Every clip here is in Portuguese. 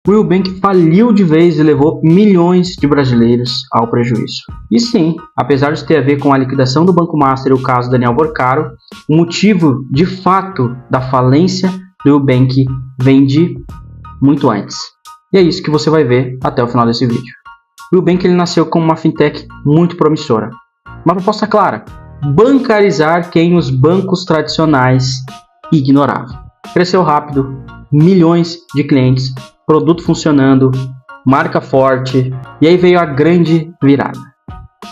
o Will Bank faliu de vez e levou milhões de brasileiros ao prejuízo. E sim, apesar de ter a ver com a liquidação do Banco Master e o caso Daniel Borcaro, o motivo de fato da falência do Will Bank vem de muito antes. E é isso que você vai ver até o final desse vídeo. O Will Bank ele nasceu como uma fintech muito promissora. Uma proposta clara: bancarizar quem os bancos tradicionais ignoravam. Cresceu rápido, milhões de clientes, produto funcionando, marca forte, e aí veio a grande virada.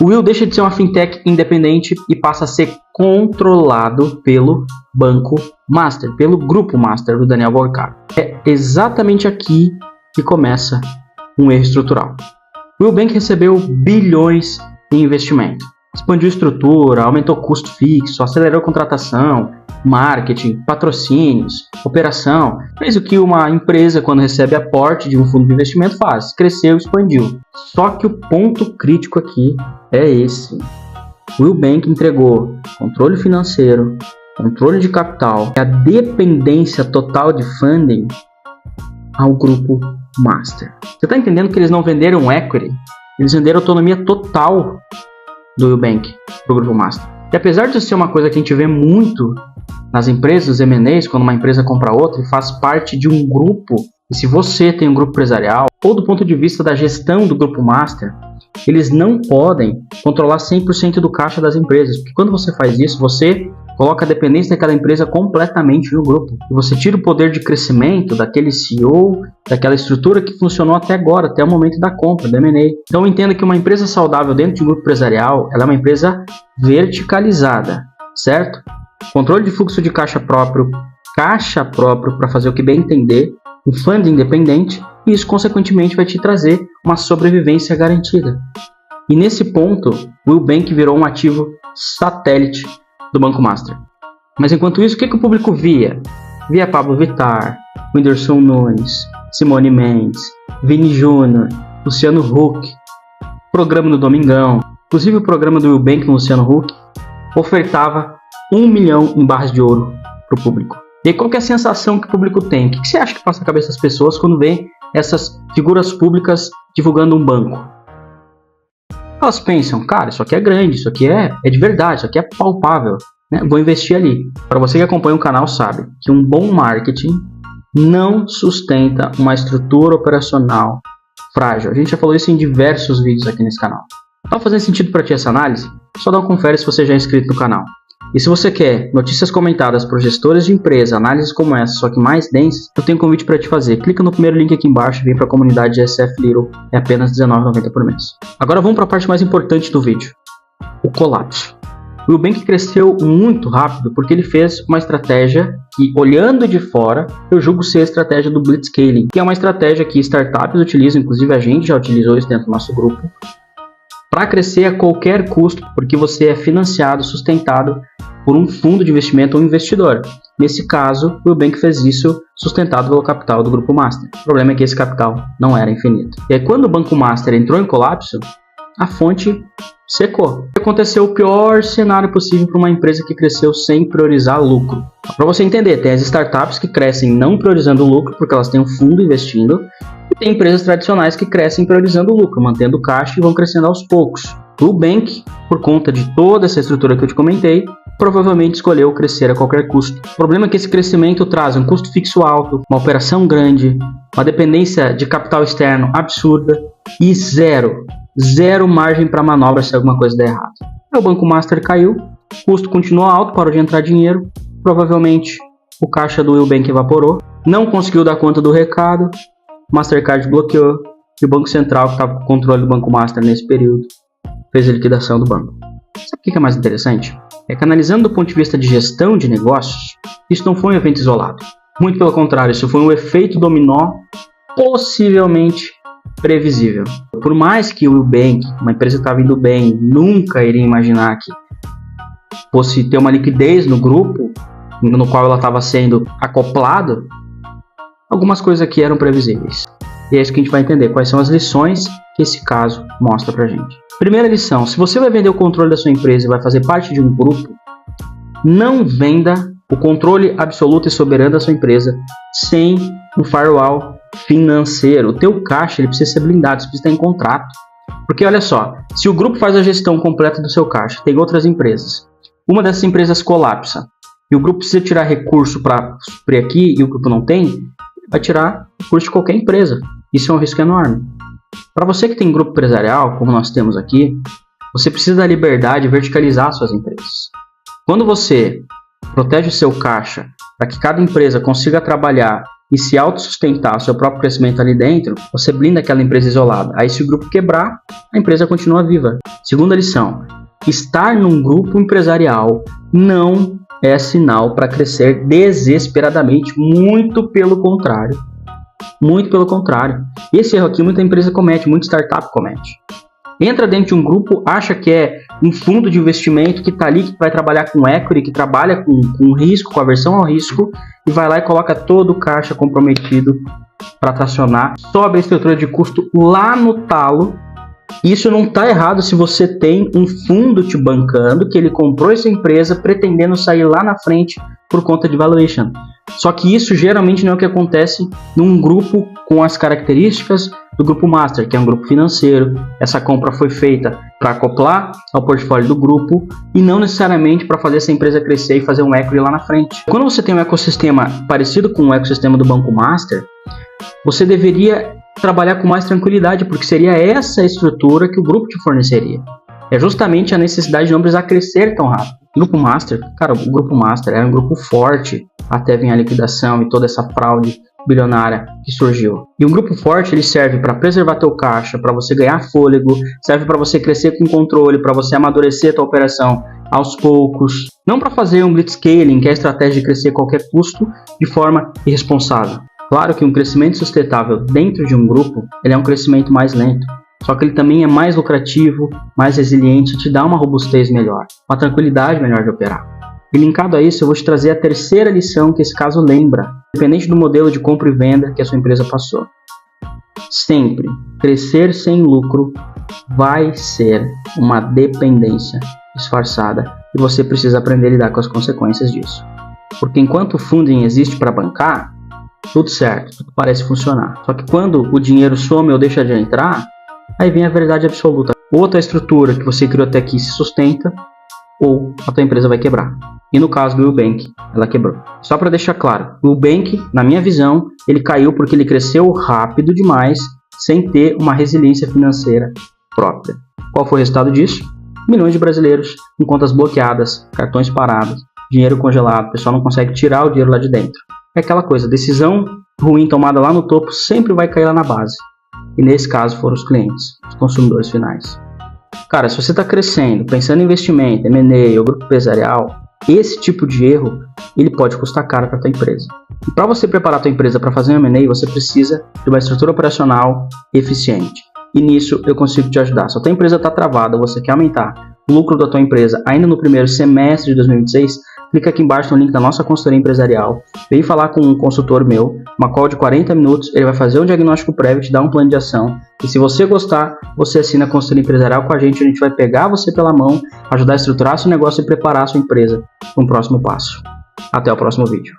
O Will deixa de ser uma fintech independente e passa a ser controlado pelo Banco Master, pelo Grupo Master do Daniel Borcaro. É exatamente aqui que começa um erro estrutural. O Will Bank recebeu bilhões em investimento, expandiu estrutura, aumentou custo fixo, acelerou contratação, marketing, patrocínios, operação, fez o que uma empresa quando recebe aporte de um fundo de investimento faz, cresceu e expandiu. Só que o ponto crítico aqui é esse: o Will Bank entregou controle financeiro, controle de capital e a dependência total de funding ao Grupo Master. Você está entendendo que eles não venderam equity, eles venderam autonomia total do Will Bank para o Grupo Master. E apesar de ser uma coisa que a gente vê muito nas empresas, M&As, quando uma empresa compra outra e faz parte de um grupo, e se você tem um grupo empresarial, ou do ponto de vista da gestão do Grupo Master, eles não podem controlar 100% do caixa das empresas, porque quando você faz isso, você coloca a dependência daquela empresa completamente no grupo. E você tira o poder de crescimento daquele CEO, daquela estrutura que funcionou até agora, até o momento da compra, da M&A. Então entenda que uma empresa saudável dentro de um grupo empresarial, ela é uma empresa verticalizada, certo? Controle de fluxo de caixa próprio para fazer o que bem entender, um fundo independente, e isso consequentemente vai te trazer uma sobrevivência garantida. E nesse ponto, o Will Bank virou um ativo satélite do Banco Master. Mas enquanto isso, o que o público via? Via Pablo Vittar, Whindersson Nunes, Simone Mendes, Vini Júnior, Luciano Huck, programa do Domingão. Inclusive o programa do Will Bank no Luciano Huck ofertava 1 milhão em barras de ouro para o público. E aí, qual que é a sensação que o público tem? O que você acha que passa na cabeça das pessoas quando vê essas figuras públicas divulgando um banco? Elas pensam, cara, isso aqui é grande, isso aqui é de verdade, isso aqui é palpável, né? Vou investir ali. Para você que acompanha o canal sabe que um bom marketing não sustenta uma estrutura operacional frágil. A gente já falou isso em diversos vídeos aqui nesse canal. Tá fazendo sentido para ti essa análise? Só dá um confere se você já é inscrito no canal. E se você quer notícias comentadas por gestores de empresa, análises como essa, só que mais densas, eu tenho um convite para te fazer. Clica no primeiro link aqui embaixo e vem para a comunidade SF Little. É apenas R$19,90 por mês. Agora vamos para a parte mais importante do vídeo: o colapso. O Will Bank cresceu muito rápido porque ele fez uma estratégia que, olhando de fora, eu julgo ser a estratégia do Blitzscaling, que é uma estratégia que startups utilizam, inclusive a gente já utilizou isso dentro do nosso grupo, para crescer a qualquer custo, porque você é financiado, sustentado por um fundo de investimento ou um investidor. Nesse caso, o Will Bank fez isso sustentado pelo capital do Grupo Master. O problema é que esse capital não era infinito. E aí, quando o Banco Master entrou em colapso, a fonte secou. Aconteceu o pior cenário possível para uma empresa que cresceu sem priorizar lucro. Para você entender, tem as startups que crescem não priorizando o lucro, porque elas têm um fundo investindo, e tem empresas tradicionais que crescem priorizando o lucro, mantendo o caixa e vão crescendo aos poucos. O Bank, por conta de toda essa estrutura que eu te comentei, provavelmente escolheu crescer a qualquer custo. O problema é que esse crescimento traz um custo fixo alto, uma operação grande, uma dependência de capital externo absurda e zero margem para manobra se alguma coisa der errado. Aí o Banco Master caiu, o custo continuou alto, parou de entrar dinheiro, provavelmente o caixa do Will Bank evaporou, não conseguiu dar conta do recado, Mastercard bloqueou e o Banco Central, que estava com o controle do Banco Master nesse período, fez a liquidação do banco. Sabe o que é mais interessante? É que, analisando do ponto de vista de gestão de negócios, isso não foi um evento isolado. Muito pelo contrário, isso foi um efeito dominó possivelmente previsível. Por mais que o Will Bank, uma empresa que estava indo bem, nunca iria imaginar que fosse ter uma liquidez no grupo no qual ela estava sendo acoplado, algumas coisas aqui eram previsíveis. E é isso que a gente vai entender, quais são as lições que esse caso mostra pra gente. Primeira lição: se você vai vender o controle da sua empresa e vai fazer parte de um grupo, não venda o controle absoluto e soberano da sua empresa sem um firewall financeiro. O teu caixa ele precisa ser blindado, você precisa estar em contrato. Porque olha só, se o grupo faz a gestão completa do seu caixa, tem outras empresas, uma dessas empresas colapsa e o grupo precisa tirar recurso para suprir aqui e o grupo não tem, vai tirar recurso de qualquer empresa. Isso é um risco enorme. Para você que tem grupo empresarial, como nós temos aqui, você precisa da liberdade de verticalizar suas empresas. Quando você protege o seu caixa para que cada empresa consiga trabalhar e se autossustentar o seu próprio crescimento ali dentro, você blinda aquela empresa isolada. Aí se o grupo quebrar, a empresa continua viva. Segunda lição, estar num grupo empresarial não é sinal para crescer desesperadamente, muito pelo contrário. Muito pelo contrário. Esse erro aqui muita empresa comete, muita startup comete. Entra dentro de um grupo, acha que é um fundo de investimento que está ali, que vai trabalhar com equity, que trabalha com risco, com aversão ao risco, e vai lá e coloca todo o caixa comprometido para tracionar, sobe a estrutura de custo lá no talo. Isso não está errado se você tem um fundo te bancando, que ele comprou essa empresa pretendendo sair lá na frente por conta de valuation. Só que isso geralmente não é o que acontece num grupo com as características do grupo master, que é um grupo financeiro. Essa compra foi feita para acoplar ao portfólio do grupo e não necessariamente para fazer essa empresa crescer e fazer um equity lá na frente. Quando você tem um ecossistema parecido com o ecossistema do banco master, você deveria trabalhar com mais tranquilidade, porque seria essa a estrutura que o grupo te forneceria. É justamente a necessidade de não precisar crescer tão rápido. O grupo master, cara, o grupo master era um grupo forte até vir a liquidação e toda essa fraude bilionária que surgiu. E um grupo forte ele serve para preservar teu caixa, para você ganhar fôlego, serve para você crescer com controle, para você amadurecer tua operação aos poucos, não para fazer um blitzscaling, que é a estratégia de crescer a qualquer custo de forma irresponsável. Claro que um crescimento sustentável dentro de um grupo, ele é um crescimento mais lento. Só que ele também é mais lucrativo, mais resiliente, te dá uma robustez melhor, uma tranquilidade melhor de operar. E linkado a isso, eu vou te trazer a terceira lição que esse caso lembra, independente do modelo de compra e venda que a sua empresa passou. Sempre crescer sem lucro vai ser uma dependência disfarçada e você precisa aprender a lidar com as consequências disso. Porque enquanto o funding existe para bancar, tudo certo, tudo parece funcionar. Só que quando o dinheiro some ou deixa de entrar, aí vem a verdade absoluta. Ou a tua estrutura que você criou até aqui se sustenta, ou a tua empresa vai quebrar. E no caso do Ubank, ela quebrou. Só para deixar claro, o Ubank, na minha visão, ele caiu porque ele cresceu rápido demais, sem ter uma resiliência financeira própria. Qual foi o resultado disso? Milhões de brasileiros com contas bloqueadas, cartões parados, dinheiro congelado, o pessoal não consegue tirar o dinheiro lá de dentro. É aquela coisa, decisão ruim tomada lá no topo sempre vai cair lá na base. E nesse caso foram os clientes, os consumidores finais. Cara, se você está crescendo, pensando em investimento, M&A ou grupo empresarial, esse tipo de erro, ele pode custar caro para a tua empresa. E para você preparar a tua empresa para fazer um M&A, você precisa de uma estrutura operacional eficiente. E nisso eu consigo te ajudar. Se a tua empresa está travada, você quer aumentar o lucro da tua empresa ainda no primeiro semestre de 2026, clica aqui embaixo no link da nossa consultoria empresarial, vem falar com um consultor meu, uma call de 40 minutos, ele vai fazer um diagnóstico prévio, te dar um plano de ação, e se você gostar, você assina a consultoria empresarial com a gente vai pegar você pela mão, ajudar a estruturar seu negócio e preparar a sua empresa para um próximo passo. Até o próximo vídeo.